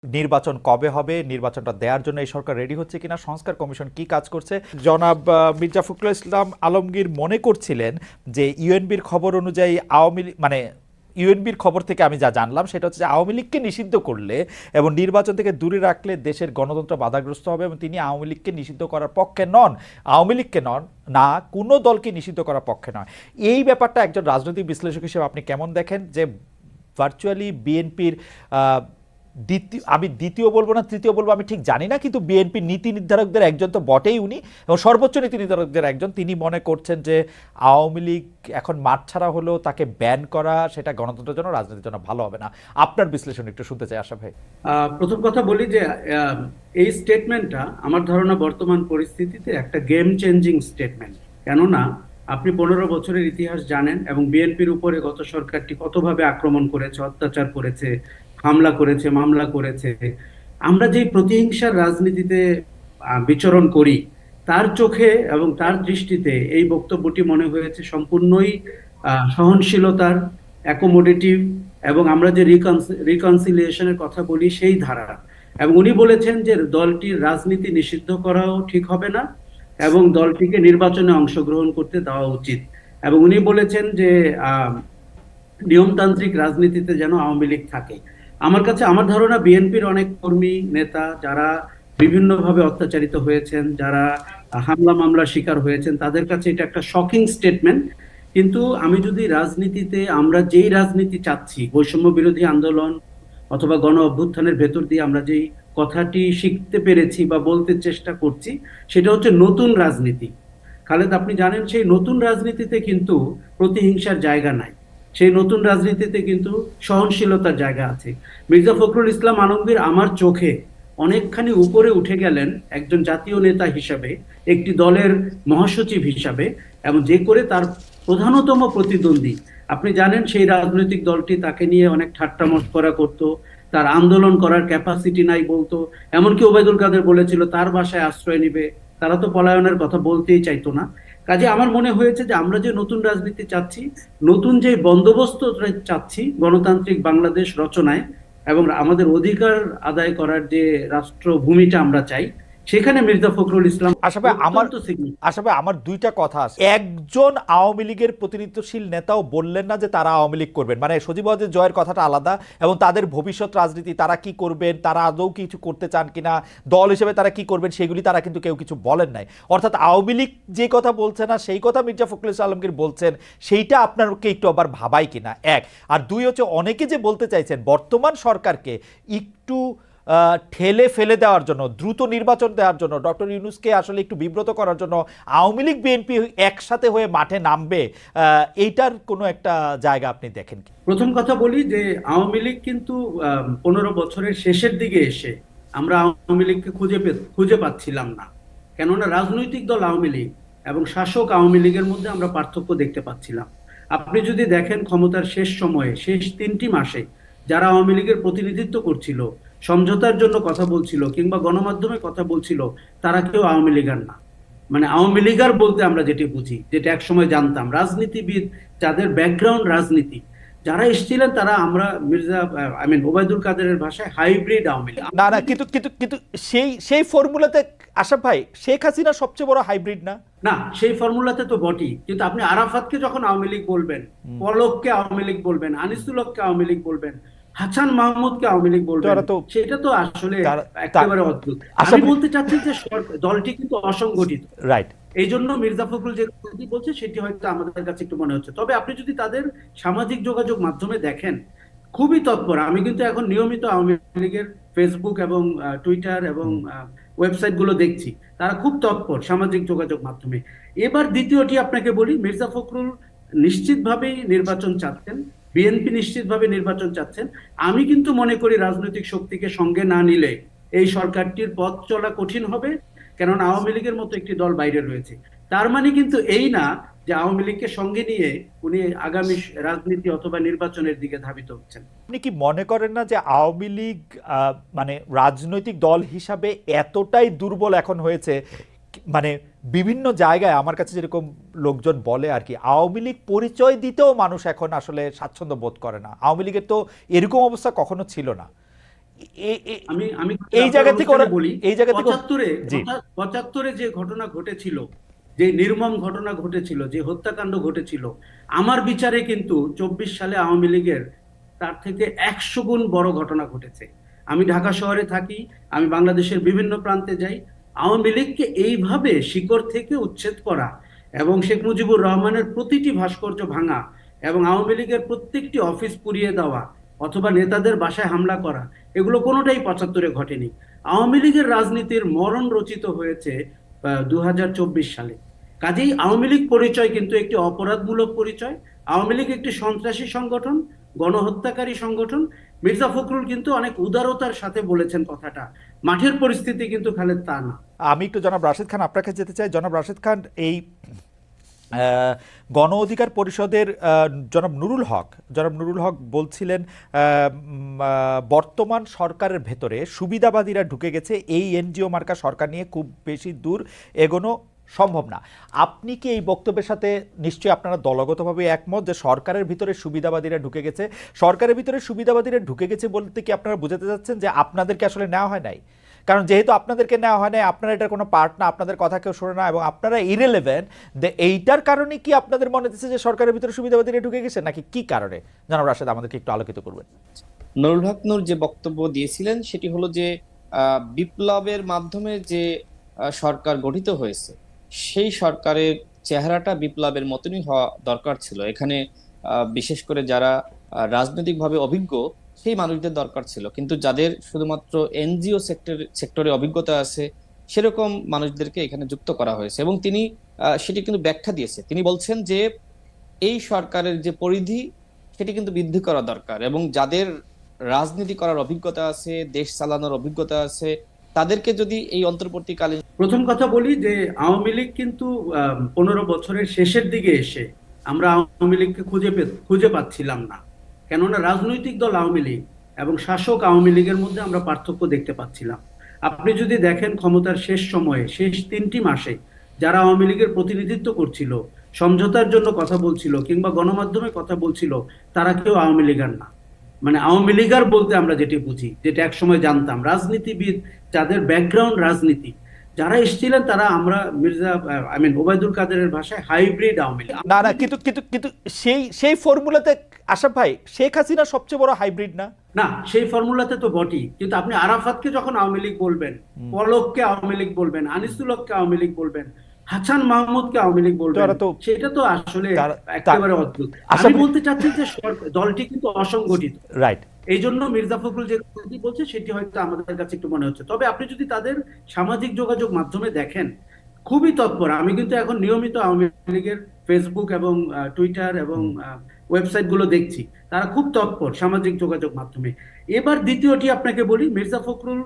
নির্বাচন কবে হবে, নির্বাচনটা দেওয়ার জন্য এই সরকার রেডি হচ্ছে কিনা, সংস্কার কমিশন কি কাজ করছে। জনাব মির্জা ফখরুল ইসলাম আলমগীর মনে করছিলেন যে ইউএনবির খবর অনুযায়ী আওয়ামী লীগ ইউএনবির খবর থেকে আমি যা জানলাম সেটা হচ্ছে যে আওয়ামী লীগকে নিষিদ্ধ করলে এবং নির্বাচন থেকে দূরে রাখলে দেশের গণতন্ত্র বাধাগ্রস্ত হবে এবং তিনি আওয়ামী লীগকে নিষিদ্ধ করার পক্ষে নন, আওয়ামী লীগকে নন না, কোনো দলকে নিষিদ্ধ করার পক্ষে নয়। এই ব্যাপারটা একজন রাজনৈতিক বিশ্লেষক হিসেবে আপনি কেমন দেখেন যে ভার্চুয়ালি বিএনপির আমি দ্বিতীয় বলবো না তৃতীয় বলবো আমি ঠিক জানি না, কিন্তু বিএনপির নীতি নির্ধারকদের একজন তো বটেই উনি, এবং সর্বোচ্চ নীতি নির্ধারকদের একজন, তিনি মনে করছেন যে আওয়ামী লীগ এখন মাঠ ছাড়া হলেও তাকে ব্যান করা সেটা গণতন্ত্রের জন্য, রাজনীতির জন্য ভালো হবে না। আপনার বিশ্লেষণ একটু শুনতে চাই আশা ভাই। প্রথম কথা বলি যে এই স্টেটমেন্টটা আমার ধারণা বর্তমান পরিস্থিতিতে একটা গেম চেঞ্জিং স্টেটমেন্ট। কেননা আপনি 15 বছরের ইতিহাস জানেন এবং বিএনপির উপরে গত সরকারটি কতভাবে আক্রমণ করেছে, অত্যাচার করেছে, হামলা করেছে, মামলা করেছে। আমরা যে প্রতিহিংসার রাজনীতিতে বিচরণ করি, তার চোখে এবং তার দৃষ্টিতে এই বক্তব্যটি মনে হয়েছে সম্পূর্ণই সহনশীলতার, অ্যাকোমোডেটিভ, এবং আমরা যে রিকনসিলিয়েশনের কথা বলি সেই ধারা। এবং উনি বলেছেন যে দলটির রাজনীতি নিষিদ্ধ করাও ঠিক হবে না এবং দলটিকে নির্বাচনে অংশগ্রহণ করতে দেওয়া উচিত। এবং উনি বলেছেন যে নিয়মতান্ত্রিক রাজনীতিতে যেন আওয়ামী লীগ থাকে। আমার কাছে, আমার ধারণা বিএনপির অনেক কর্মী নেতা যারা বিভিন্নভাবে অত্যাচারিত হয়েছেন, যারা হামলা মামলার শিকার হয়েছেন, তাদের কাছে এটা একটা শকিং স্টেটমেন্ট। কিন্তু আমি যদি রাজনীতিতে আমরা যেই রাজনীতি চাচ্ছি, বৈষম্য বিরোধী আন্দোলন অথবা গণ অভ্যুত্থানের ভেতর দিয়ে আমরা যেই কথাটি শিখতে পেরেছি বা বলতে চেষ্টা করছি, সেটা হচ্ছে নতুন রাজনীতি। খালেদ, আপনি জানেন সেই নতুন রাজনীতিতে কিন্তু প্রতিহিংসার জায়গা নাই, সেই নতুন রাজনীতিতে কিন্তু সহনশীলতার জায়গা আছে। মির্জা ফখরুল ইসলাম আলমগীর আমার চোখে অনেকখানি উপরে উঠে গেলেন একজন জাতীয় নেতা হিসাবে, একটি দলের মহাসচিব হিসাবে, এবং যে করে তার প্রধানতম প্রতিদ্বন্দ্বী, আপনি জানেন সেই রাজনৈতিক দলটি তাকে নিয়ে অনেক ঠাট্টা মস্করা করতো, তার আন্দোলন করার ক্যাপাসিটি নাই বলতো, এমনকি ওবায়দুল কাদের বলেছিল তার বাসায় আশ্রয় নিবে, তারা তো পলায়নের কথা বলতেই চাইতো না। কাজে আমার মনে হয়েছে যে আমরা যে নতুন রাজনীতি চাচ্ছি, নতুন যে বন্দোবস্ত চাচ্ছি গণতান্ত্রিক বাংলাদেশ রচনায় এবং আমাদের অধিকার আদায় করার যে রাষ্ট্র ভূমিটা আমরা চাই, সেখানে মির্জা ফখরুল ইসলাম আসলে আমার দুইটা কথা আছে। একজন আওয়ামী লীগের প্রতিনিধিত্বশীল নেতাও বললেন না যে তারা আওয়ামী লীগ করবেন, মানে সজীবদের জয়ের কথাটা আলাদা, এবং তাদের ভবিষ্যৎ রাজনীতি তারা কি করবেন, তারা আদৌ কিছু করতে চান কিনা, দল হিসেবে তারা কি করবেন, সেগুলি তারা কিন্তু কেউ কিছু বলেন নাই। অর্থাৎ আওয়ামী লীগ যে কথা বলছে না সেই কথা মির্জা ফখরুল ইসলাম আলমগীর বলছেন, সেইটা আপনাকে একটু আবার ভাবাই কিনা, এক। আর দুই হচ্ছে অনেকে যে বলতে চাইছেন বর্তমান সরকারকে একটু ঠেলে ফেলে দেওয়ার জন্য, দ্রুত নির্বাচন দেওয়ার জন্য, ডক্টর ইউনূসকে আসলে একটু বিব্রত করার জন্য আওয়ামী লীগ বিএনপি একসাথে হয়ে মাঠে নামবে, এইটার কোনো একটা জায়গা আপনি দেখেন কি? প্রথম কথা বলি যে আওয়ামী লীগ কিন্তু 15 বছরের শেষের দিকে এসে আমরা আওয়ামী লীগকে খুঁজে পাচ্ছিলাম না। কেননা রাজনৈতিক দল আওয়ামী লীগ এবং শাসক আওয়ামী লীগের মধ্যে আমরা পার্থক্য দেখতে পাচ্ছিলাম। আপনি যদি দেখেন ক্ষমতার শেষ সময়ে, শেষ 3টি মাসে যারা আওয়ামী লীগের প্রতিনিধিত্ব করছিল, সমঝোতার জন্য কথা বলছিল কিংবা গণমাধ্যমে কথা বলছিল, তারা কেউ আওয়ামী লীগার না। মানে আওয়ামী লীগার বলতে আমরা যেটি বুঝি, যেটা একসময় জানতাম, রাজনীতিবিদ যাদের ব্যাকগ্রাউন্ড রাজনীতি, যারা এসেছিলেন তারা, আমরা ওবায়দুল কাদেরের ভাষায় হাইব্রিড আওয়ামী লীগ। না না, কিন্তু কিন্তু কিন্তু সেই সেই ফর্মুলাতে আশরাফ ভাই, শেখ হাসিনা সবচেয়ে বড় হাইব্রিড না? না, সেই ফর্মুলাতে তো বটেই, কিন্তু আপনি আরাফাতকে যখন আওয়ামী লীগ বলবেন, পলককে আওয়ামী লীগ বলবেন, আনিসুল হককে আওয়ামী লীগ বলবেন, হাসান মাহমুদকে আওয়ামী লীগ বলবেন, সেটা তো আসলে একেবারে অদ্ভুত। আমি বলতে চাচ্ছি যে দলটি কিন্তু অসংগঠিত, রাইট। এই জন্য মির্জা ফখরুল যে কথাটি বলছে সেটি হয়তো আমাদের কাছে একটু মনে হচ্ছে। তবে আপনি যদি তাদের সামাজিক যোগাযোগ মাধ্যমে দেখেন, খুবই তৎপর। আমি কিন্তু এখন নিয়মিত আওয়ামী লীগের ফেসবুক এবং টুইটার এবং ওয়েবসাইট গুলো দেখছি, তারা খুব তৎপর সামাজিক যোগাযোগ মাধ্যমে। এবার দ্বিতীয়টি আপনাকে বলি, মির্জা ফখরুল নিশ্চিতভাবেই নির্বাচন চাচ্ছেন, বিএনপি নিশ্চিতভাবে নির্বাচন চাচ্ছেন। আমি কিন্তু মনে করি রাজনৈতিক শক্তিকে সঙ্গে না নিলে এই সরকারটির পথ চলা কঠিন হবে, কেননা আওয়ামী লীগের মতো একটি দল বাইরে রয়েছে। তার মানে কিন্তু এই না যে আওয়ামী লীগকে সঙ্গে নিয়ে উনি আগামী রাজনীতি অথবা নির্বাচনের দিকে ধাবিত হচ্ছেন। আপনি কি মনে করেন না যে আওয়ামী লীগ মানে রাজনৈতিক দল হিসাবে এতটাই দুর্বল এখন হয়েছে, মানে বিভিন্ন জায়গায় আমার কাছে যেরকম লোকজন বলে আর কি, আওয়ামী লীগ পরিচয় দিতেও মানুষ এখন আসলে স্বাচ্ছন্দ্য বোধ করে না। আওয়ামী লীগের তো এরকম অবস্থা কখনো ছিল না। আমি আমি এই আপনার জায়গা থেকে অনুষ্ঠানে বলি, এই জায়গা থেকে পঁচাত্তরে জি। পঁচাত্তরে যে ঘটনা ঘটেছিল, যে নির্মম ঘটনা ঘটেছিল, যে হত্যাকাণ্ড ঘটেছিল, আমার বিচারে কিন্তু 24 সালে আওয়ামী লীগের তার থেকে 100 গুণ বড় ঘটনা ঘটেছে। আমি ঢাকা শহরে থাকি, আমি বাংলাদেশের বিভিন্ন প্রান্তে যাই। আওয়ামী লীগকে এইভাবে শিকড় থেকে উচ্ছেদ করা এবং শেখ মুজিবুর রহমানের প্রতিটি ভাস্কর্য ভাঙা এবং আওয়ামী লীগের প্রত্যেকটি অফিস পুড়িয়ে দেওয়া অথবা নেতাদের বাসায় হামলা করা, এগুলো কোনোটাই 75-এ ঘটেনি। আওয়ামী লীগের রাজনীতির মরণ রচিত হয়েছে 2024 সালে। কাজেই আওয়ামী লীগ পরিচয় কিন্তু একটি অপরাধমূলক পরিচয়। আওয়ামী লীগ একটি সন্ত্রাসী সংগঠন, গণহত্যাকারী সংগঠন। মির্জা ফখরুল কিন্তু অনেক উদারতার সাথে বলেছেন কথাটা, মাঠের পরিস্থিতি কিন্তু খালেদ তা না। আমি একটু জনাব রাশেদ খান আপনার কাছে যেতে চাই। জনাব রাশেদ খান, এই গণ অধিকার পরিষদের জনাব নুরুল হক বলছিলেন বর্তমান সরকারের ভেতরে সুবিধাবাদীরা ঢুকে গেছে, এই এনজিও মার্কা সরকার নিয়ে খুব বেশি দূর এগোনো সম্ভব না। আপনি কি এই বক্তব্যের সাথে নিশ্চয়ই আপনারা দলগতভাবে একমত যে সরকারের ভিতরে সুবিধাবাদীরা ঢুকে গেছে? সরকারের ভিতরে সুবিধাবাদীরা ঢুকে গেছে বলতে কি আপনারা বুঝাতে চাচ্ছেন যে আপনাদেরকে আসলে নেওয়া হয় নাই? কারণ যেহেতু আপনাদেরকে নেওয়া হয় নাই, আপনারা এটার কোনো পার্ট না, আপনাদের কথা কেউ শোনে না এবং আপনারা ইরেলেভেন্ট, এইটার কারণে কি আপনাদের মনে হচ্ছে যে সরকারের ভিতরে সুবিধাবাদীরা ঢুকে গেছে, নাকি কি কারণে? জনাব রাশেদ আমাদেরকে একটু আলোকিত করবেন। নুরুল হক নূর যে বক্তব্য দিয়েছিলেন সেটি হলো যে বিপ্লবের মাধ্যমে যে সরকার গঠিত হয়েছে, সেই সরকারের চেহারাটা বিপ্লবের মতনই হওয়া দরকার ছিল। এখানে বিশেষ করে যারা রাজনৈতিকভাবে অভিজ্ঞ সেই মানুষদের দরকার ছিল, কিন্তু যাদের শুধুমাত্র এনজিও সেক্টরে অভিজ্ঞতা আছে সেরকম মানুষদেরকে এখানে যুক্ত করা হয়েছে। এবং তিনি সেটি কিন্তু ব্যাখ্যা দিয়েছে। তিনি বলছেন যে এই সরকারের যে পরিধি সেটি কিন্তু বৃদ্ধি করা দরকার, এবং যাদের রাজনীতি করার অভিজ্ঞতা আছে, দেশ চালানোর অভিজ্ঞতা আছে, তাদেরকে যদি এই অন্তর্বর্তীকালীন। প্রথম কথা বলি যে আওয়ামী লীগ কিন্তু 15 বছরের শেষের দিকে এসে আমরা আওয়ামী লীগকে খুঁজে পাচ্ছিলাম না। কেননা রাজনৈতিক দল আওয়ামী লীগ এবং শাসক আওয়ামী লীগের মধ্যে আমরা পার্থক্য দেখতে পাচ্ছিলাম। আপনি যদি দেখেন ক্ষমতার শেষ সময়ে, শেষ 3টি মাসে যারা আওয়ামী লীগের প্রতিনিধিত্ব করছিল, সমঝোতার জন্য কথা বলছিল কিংবা গণমাধ্যমে কথা বলছিল, তারা কেউ আওয়ামী লীগার না। মানে আওয়ামী লীগার বলতে আমরা যেটি বুঝি, যেটা একসময় জানতাম, রাজনীতিবিদ যাদের ব্যাকগ্রাউন্ড রাজনীতি, যারা এসেছিলেন তারা, আমরা ওবায়দুল কাদেরের ভাষায় হাইব্রিড আওয়ামী লীগ। না না, কিন্তু কিন্তু কিন্তু সেই সেই ফর্মুলাতে আশরাফ ভাই, শেখ হাসিনা সবচেয়ে বড় হাইব্রিড না? না, সেই ফর্মুলাতে তো বটেই, কিন্তু আপনি আরাফাতকে যখন আওয়ামী লীগ বলবেন, পলককে আওয়ামী লীগ বলবেন, আনিসুল হককে আওয়ামী লীগ বলবেন, হাসান মাহমুদকে আওয়ামী লীগ বলবেন, সেটা তো আসলে একেবারে অদ্ভুত। আমি বলতে চাচ্ছি যে দলটি কিন্তু অসংগঠিত, রাইট। এই জন্য মির্জা ফখরুল যে কথাটি বলছে সেটি হয়তো আমাদের কাছে একটু মনে হচ্ছে। তবে আপনি যদি তাদের সামাজিক যোগাযোগ মাধ্যমে দেখেন, খুবই তৎপর। আমি কিন্তু এখন নিয়মিত আওয়ামী লীগের ফেসবুক এবং টুইটার এবং ওয়েবসাইট গুলো দেখছি, তারা খুব তৎপর সামাজিক যোগাযোগ মাধ্যমে। এবার দ্বিতীয়টি আপনাকে বলি, মির্জা ফখরুল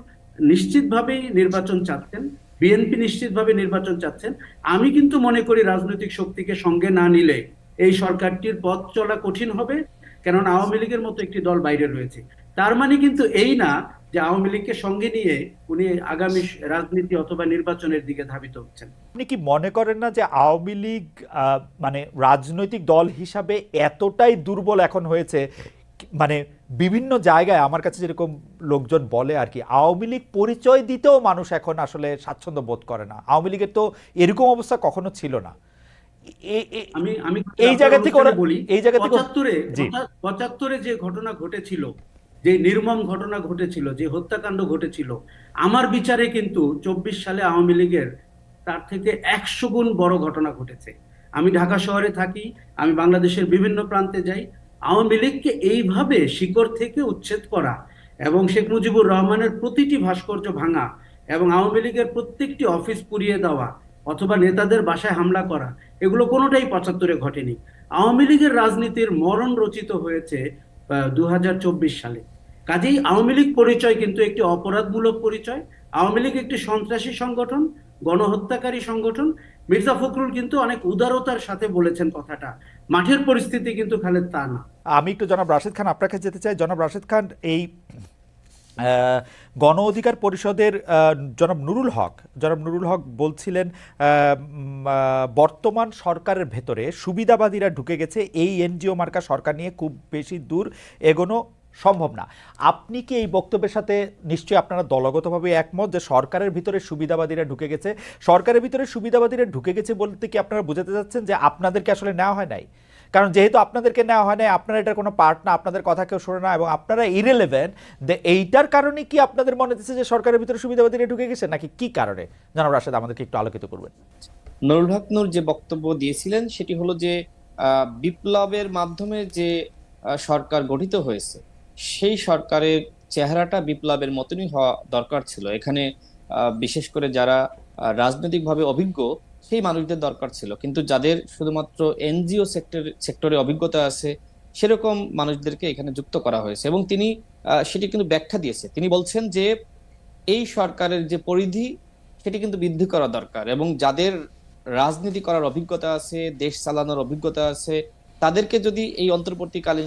নিশ্চিতভাবেই নির্বাচন চাচ্ছেন, বিএনপি নিশ্চিতভাবে নির্বাচন চাচ্ছেন। আমি কিন্তু মনে করি রাজনৈতিক শক্তিকে সঙ্গে না নিলে এই সরকারটির পথ চলা কঠিন হবে, কেননা আওয়ামী লীগের মতো একটি দল বাইরে রয়েছে। তার মানে কিন্তু এই না যে আওয়ামী লীগকে সঙ্গে নিয়ে উনি আগামী রাজনীতি অথবা নির্বাচনের দিকে ধাবিত হচ্ছেন। আপনি কি মনে করেন না যে আওয়ামী লীগ মানে রাজনৈতিক দল হিসাবে এতটাই দুর্বল এখন হয়েছে, মানে বিভিন্ন জায়গায় আমার কাছে যেরকম লোকজন বলে আর কি, আওয়ামী লীগ পরিচয় দিতেও মানুষ এখন আসলে স্বাচ্ছন্দ্য বোধ করে না? আওয়ামী লীগের তো এরকম অবস্থা কখনো ছিল না। আমি এই জায়গা থেকে বলি, এই জায়গা থেকে 75-এ যে ঘটনা ঘটেছিল, যে নির্মম ঘটনা ঘটেছিল, যে হত্যাকাণ্ড ঘটেছিল, আমার বিচারে কিন্তু 24 সালে আওয়ামী লীগের তার থেকে 100 গুণ বড় ঘটনা ঘটেছে। আমি ঢাকা শহরে থাকি, আমি বাংলাদেশের বিভিন্ন প্রান্তে যাই। আওয়ামী লীগকে এইভাবে শিকড় থেকে উচ্ছেদ করা এবং শেখ মুজিবুর রহমানের প্রতিটি ভাস্কর্য ভাঙা এবং আওয়ামী লীগের প্রত্যেকটি অফিস পুড়িয়ে দেওয়া অথবা নেতাদের বাসায় হামলা করা, এগুলো কোনোটাই 75-এ ঘটেনি। আওয়ামী লীগের রাজনীতির মরণ রচিত হয়েছে 2024 সালে। কাজেই আওয়ামী লীগ পরিচয় কিন্তু একটি অপরাধমূলক পরিচয়। আওয়ামী লীগ একটি সন্ত্রাসী সংগঠন, গণহত্যাকারী সংগঠন। মির্জা ফখরুল কিন্তু অনেক উদারতার সাথে বলেছেন কথাটা, মাঠের পরিস্থিতি কিন্তু খালেদ তা না। আমি একটু জনাব রাশেদ খান আপনার কাছে যেতে চাই। জনাব রাশেদ খান, এই গণ অধিকার পরিষদের জনাব নুরুল হক বলছিলেন বর্তমান সরকারের ভেতরে সুবিধাবাদীরা ঢুকে গেছে, এই এনজিও মার্কা সরকার নিয়ে খুব বেশি দূর এগোনো সম্ভব না। আপনি কি এই বক্তব্যের সাথে নিশ্চয়ই আপনারা দলগতভাবে একমত যে সরকারের ভিতরে সুবিধাবাদীরা ঢুকে গেছে? সরকারের ভিতরে সুবিধাবাদীরা ঢুকে গেছে বলতে কি আপনারা বোঝাতে চাচ্ছেন যে আপনাদেরকে আসলে নেওয়া হয় নাই? কারণ যেহেতু আপনাদেরকে নেওয়া হয় নাই, আপনারা এটার কোনো পার্ট না, আপনাদের কথা কেউ শোনে না এবং আপনারা ইরেলেভেন্ট, এইটার কারণে কি আপনাদের মনে হচ্ছে যে সরকারের ভিতরে সুবিধাবাদীরা ঢুকে গেছে, নাকি কি কারণে? জনাব রাশেদ আমাদেরকে একটু আলোকিত করবেন। নুরুল হক নূর যে বক্তব্য দিয়েছিলেন সেটি হলো যে বিপ্লবের মাধ্যমে যে সরকার গঠিত হয়েছে সেই সরকারের চেহারাটা বিপ্লবের মতনই হওয়া দরকার ছিল। এখানে বিশেষ করে যারা রাজনৈতিকভাবে অভিজ্ঞ সেই মানুষদের দরকার ছিল, কিন্তু যাদের শুধুমাত্র এনজিও সেক্টরে অভিজ্ঞতা আছে সেরকম মানুষদেরকে এখানে যুক্ত করা হয়েছে। এবং তিনি সেটি কিন্তু ব্যাখ্যা দিয়েছে। তিনি বলছেন যে এই সরকারের যে পরিধি সেটি কিন্তু বৃদ্ধি করা দরকার, এবং যাদের রাজনীতি করার অভিজ্ঞতা আছে, দেশ চালানোর অভিজ্ঞতা আছে, তাদেরকে যদি এই অন্তর্বর্তীকালীন